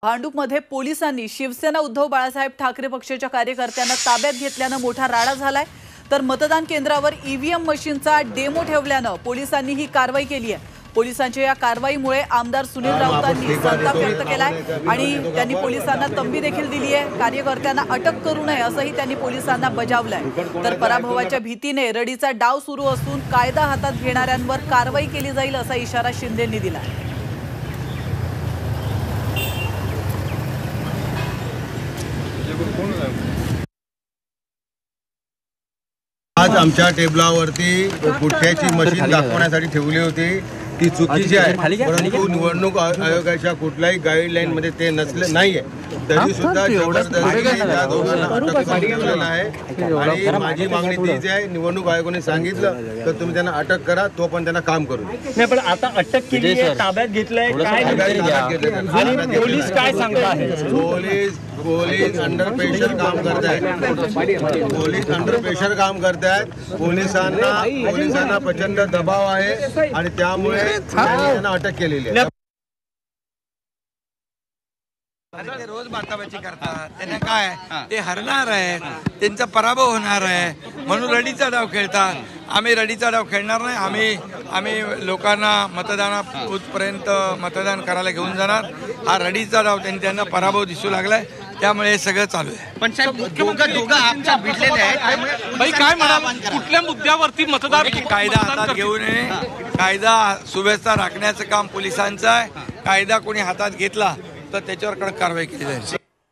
भांडूपमध्ये पोलिसांनी शिवसेना उद्धव बाळासाहेब ठाकरे पक्षाच्या कार्यकर्त्यांना ताब्यात घेतल्यानं मोठा राडा झालाय। तर मतदान केंद्रावर ईव्हीएम मशीनचा डेमो ठेवल्यानं पोलिसांनी ही कारवाई केली आहे। पोलिसांच्या या कारवाईमुळे आमदार सुनील राऊतांनी संताप व्यक्त केलाय आणि त्यांनी पोलिसांना तंबी देखील दिली आहे। कार्यकर्त्यांना अटक करू नये असंही त्यांनी पोलिसांना बजावलंय। तर पराभवाच्या भीतीने रडीचा डाव सुरू असून कायदा हातात घेणाऱ्यांवर कारवाई केली जाईल असा इशारा शिंदेंनी दिला। आज आमच्या टेबलावरती गुटख्याची मशीन दाखवण्यासाठी ठेवली होती ती चुकीची आहे, परंतु निवडणूक आयोगाच्या कुठल्याही गाईडलाईन मध्ये ते नसले नाहीये, तरी सुद्धा जबरदस्तीने त्या दोघांना अटक केलेला आहे। आणि माझी मागणी तीच आहे, निवडणूक आयोगाने सांगितलं तर तुम्ही त्यांना अटक करा, तो पण त्यांना काम करू नाही। पण आता अटक केली आहे, ताब्यात घेतलंय, काय पोलीस काय सांगतात? पोलीस अंडर प्रेशर काम करतायत, पोलीस अंडर प्रेशर काम करतायत। पोलिसांना प्रचंड दबाव आहे आणि त्यामुळे त्यांना अटक केलेली आहे। ते रोज बाताबाची करतात, त्यांना काय ते हरणार आहे, त्यांचा पराभव होणार आहे म्हणून रडीचा डाव खेळतात। आम्ही रडीचा डाव खेळणार नाही। आम्ही लोकांना मतदानापर्यंत मतदान करायला घेऊन जाणार। हा रडीचा डाव त्यांना पराभव दिसू लागलाय, त्यामुळे हे सगळं चालू आहे। पण साहेब दोघं आमच्या भिडलेले आहेत, भाई काय म्हणाल कुठल्या मुद्द्यावरती मतदार कायदा हातात घेऊ नये, कायदा सुव्यवस्था राखण्याचं काम पोलिसांचं आहे। कायदा कोणी हातात घेतला तर त्याच्यावर कडक कारवाई केली जाईल।